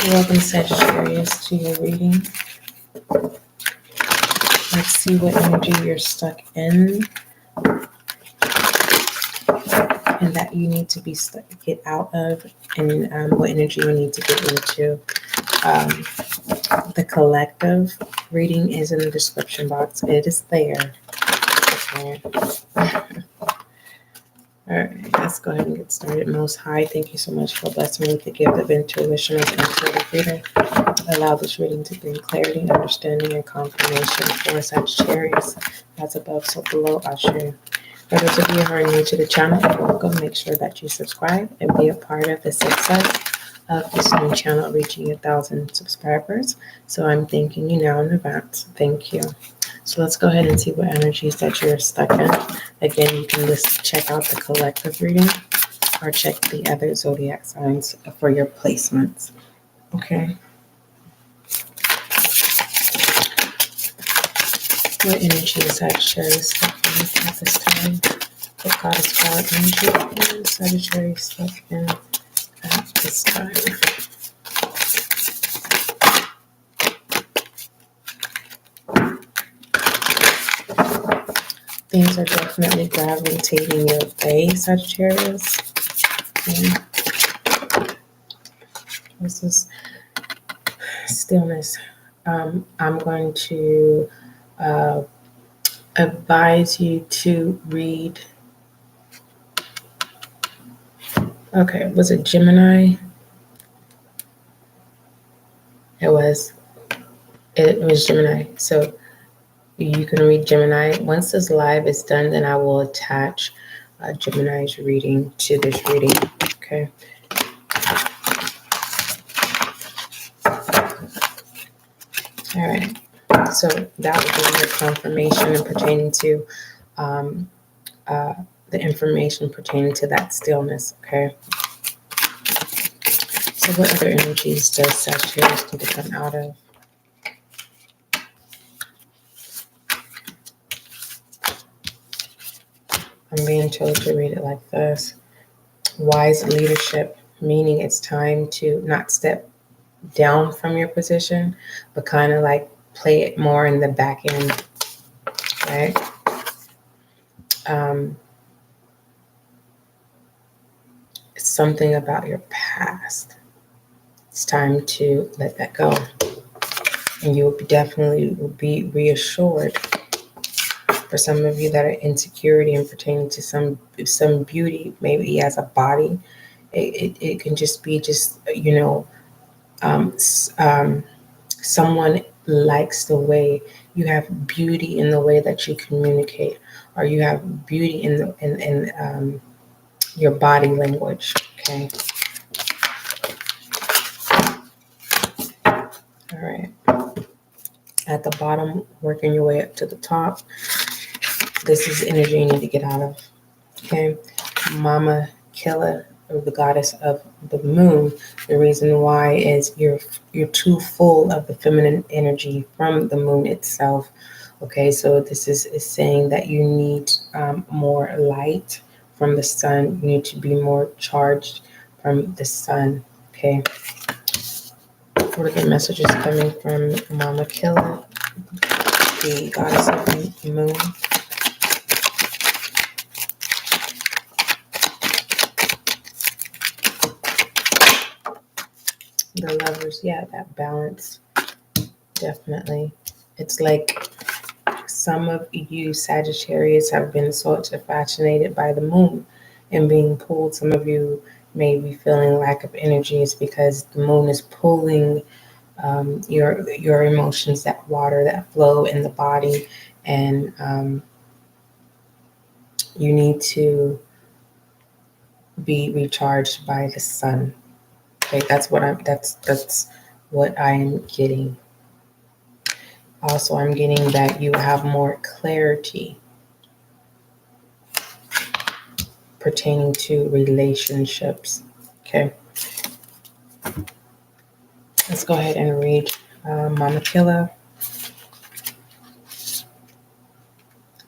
Welcome, Sagittarius, to your reading. Let's see what energy you're stuck in and that you need to be stuck, get out of, and what energy you need to get into. The collective reading is in the description box. It is there. Okay. All right, let's go ahead and get started. Most High, thank you so much for blessing me with the gift of intuition and intuitive reading. Allow this reading to bring clarity, understanding, and confirmation for Sagittarius. As above, so below, I'll share. For those of you who are new to the channel, welcome. Make sure that you subscribe and be a part of the success of this new channel reaching 1,000 subscribers. So I'm thanking you now in advance. Thank you. So let's go ahead and see what energies that you're stuck in. Again, you can just check out the collective reading or check the other zodiac signs for your placements. Okay. What energy is Sagittarius stuck in at this time? What goddess power energy is Sagittarius stuck in at this time? Things are definitely gravitating your way, Sagittarius. Okay. This is stillness. I'm going to advise you to read. Okay, was it Gemini? It was Gemini. So you can read Gemini. Once this live is done, then I will attach Gemini's reading to this reading. Okay. All right. So that would be your confirmation and pertaining to the information pertaining to that stillness. Okay. So what other energies does Sagittarius need to come out of? I'm being told to read it like this. Wise leadership, meaning it's time to not step down from your position, but kind of like play it more in the back end, right? It's something about your past. It's time to let that go. And you will definitely be reassured. For some of you that are insecurity and pertaining to some beauty, maybe he has a body. It can just be someone likes the way you have beauty in the way that you communicate, or you have beauty in your body language. Okay. All right. At the bottom, working your way up to the top. This is energy you need to get out of. Okay. Mama Killa, or the goddess of the moon. The reason why is you're too full of the feminine energy from the moon itself. Okay, so this is saying that you need more light from the sun. You need to be more charged from the sun. Okay. What are the messages coming from Mama Killa, the goddess of the moon? The Lovers, yeah, that balance, definitely. It's like some of you Sagittarius have been sort of fascinated by the moon and being pulled. Some of you may be feeling lack of energy. It's because the moon is pulling your emotions, that water, that flow in the body, and you need to be recharged by the sun. Okay, that's what I am getting. Also, I'm getting that you have more clarity pertaining to relationships. Okay. Let's go ahead and read Mama Killa.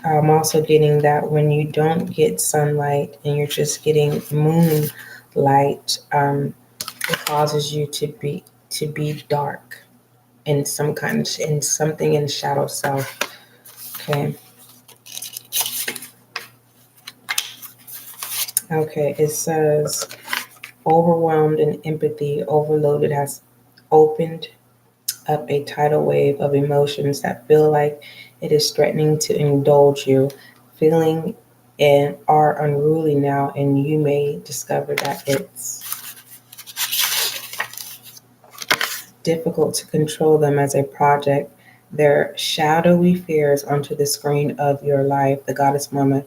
I'm also getting that when you don't get sunlight and you're just getting moonlight, it causes you to be to be dark in something in shadow self. Okay. Okay, it says overwhelmed and empathy overloaded has opened up a tidal wave of emotions that feel like it is threatening to indulge you. Feeling and are unruly now, and you may discover that it's difficult to control them as a project. Their shadowy fears onto the screen of your life. The goddess mama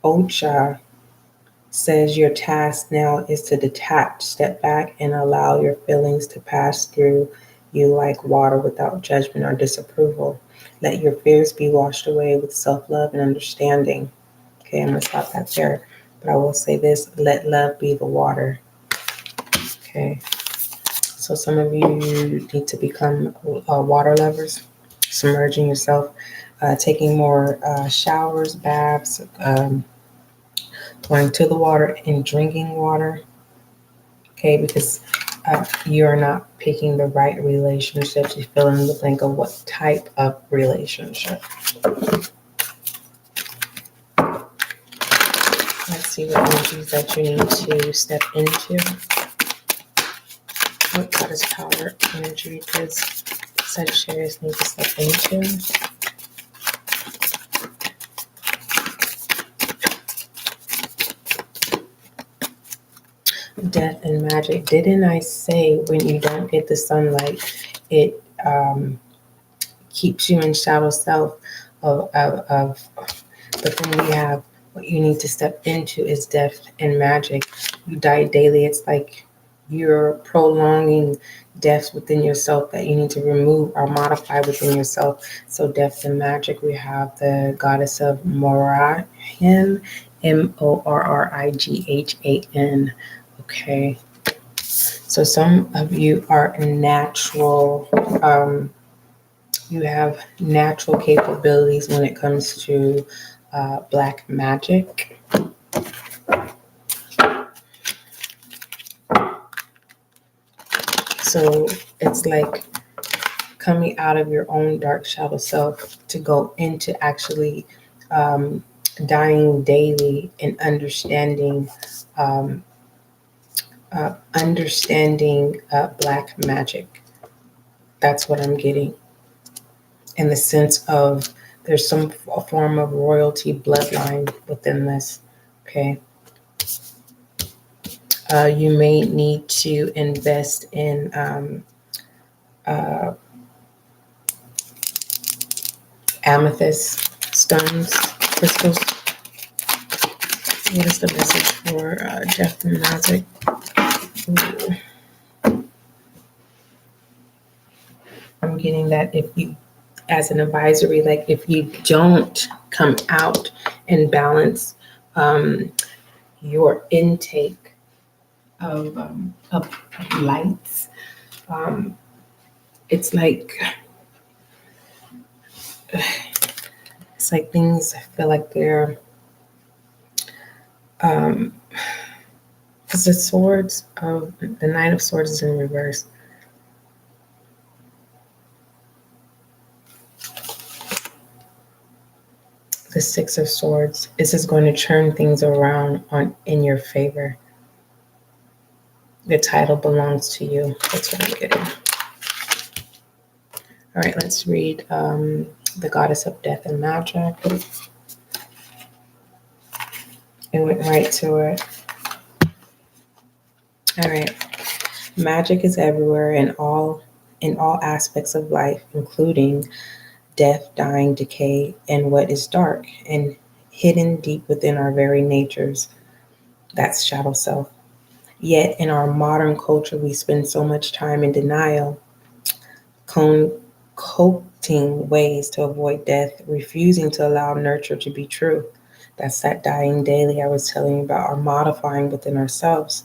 Ocha says your task now is to detach, step back, and allow your feelings to pass through you like water without judgment or disapproval. Let your fears be washed away with self-love and understanding. Okay, I'm going to stop that there. But I will say this, let love be the water. Okay, so some of you need to become water lovers, submerging yourself, taking more showers, baths, going to the water and drinking water. Okay, because you're not picking the right relationships. You fill in the blank of what type of relationship. Let's see what energies that you need to step into. What goddess power energy does Sagittarius need to step into? Death and magic. Didn't I say when you don't get the sunlight, it keeps you in shadow self but then we have what you need to step into is death and magic. You die daily. It's like you're prolonging death within yourself that you need to remove or modify within yourself. So death and magic, we have the goddess of Morrigan, Morrighan. Okay. So some of you are natural, you have natural capabilities when it comes to black magic. So it's like coming out of your own dark shadow self to go into actually dying daily and understanding black magic. That's what I'm getting. In the sense of there's a form of royalty bloodline within this. Okay. You may need to invest in amethyst stones, crystals. What is the message for death and magic? I'm getting that if you, as an advisory, like if you don't come out and balance your intake of lights, it's like things feel like they're because the Knight of Swords is in reverse. The Six of Swords. This is going to turn things around in your favor. The title belongs to you. That's what I'm getting. All right, let's read the Goddess of Death and Magic. It went right to it. All right. Magic is everywhere in all aspects of life, including death, dying, decay, and what is dark and hidden deep within our very natures. That's shadow self. Yet in our modern culture, we spend so much time in denial, concocting ways to avoid death, refusing to allow nurture to be true. That's that dying daily I was telling you about, or modifying within ourselves.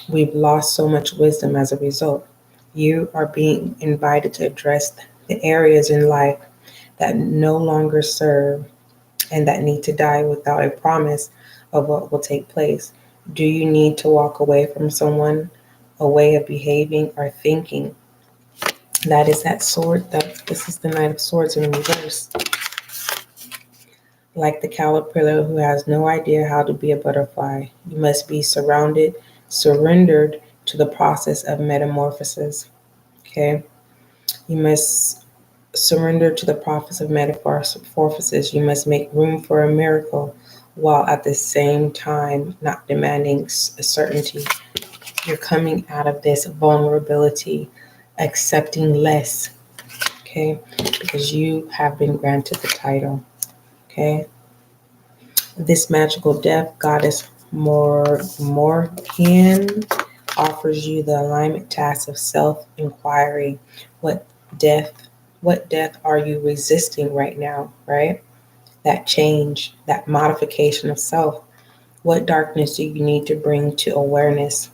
We've lost so much wisdom as a result. You are being invited to address the areas in life that no longer serve and that need to die without a promise of what will take place. Do you need to walk away from someone a way of behaving or thinking. That is that sword. This is the Knight of Swords in reverse. Like the caterpillar who has no idea how to be a butterfly, you must be surrendered to the process of metamorphosis. Okay? You must surrender to the process of metamorphosis. You must make room for a miracle while at the same time not demanding certainty. You're coming out of this vulnerability, accepting less, okay? Because you have been granted the title, okay? This magical death goddess Morgan offers you the alignment task of self-inquiry. What death are you resisting right now, right? That change, that modification of self. What darkness do you need to bring to awareness?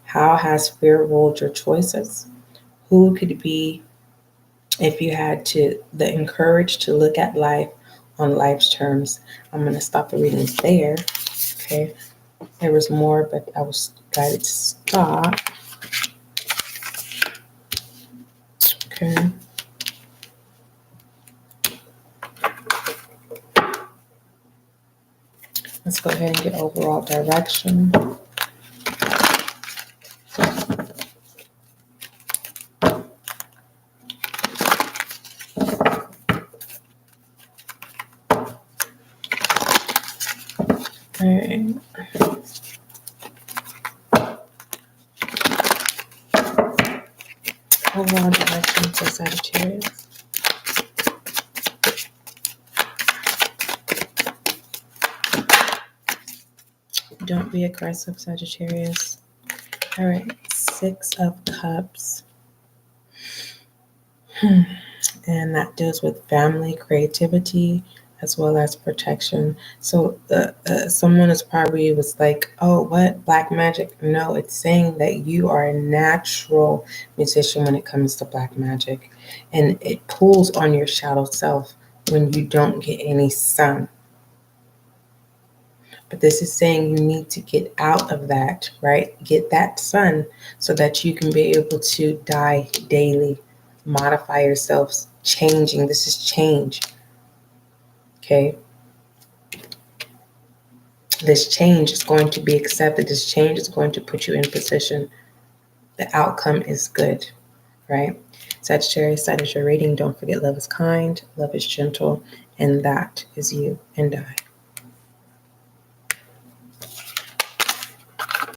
How has fear ruled your choices? Who could be, if you had the encourage to look at life on life's terms? I'm going to stop the reading there. Okay. There was more, but I was guided to stop. Okay. Let's go ahead and get overall direction. Okay. Overall direction for Sagittarius. Don't be aggressive, Sagittarius. All right. 6 of Cups. And that deals with family, creativity, as well as protection. So someone is probably was like, oh, what? Black magic? No, it's saying that you are a natural musician when it comes to black magic. And it pulls on your shadow self when you don't get any sun. But this is saying you need to get out of that, right? Get that sun so that you can be able to die daily, modify yourselves, changing. This is change. Okay. This change is going to be accepted. This change is going to put you in position. The outcome is good, right? Sagittarius, that is your reading. Don't forget, love is kind, love is gentle, and that is you and I.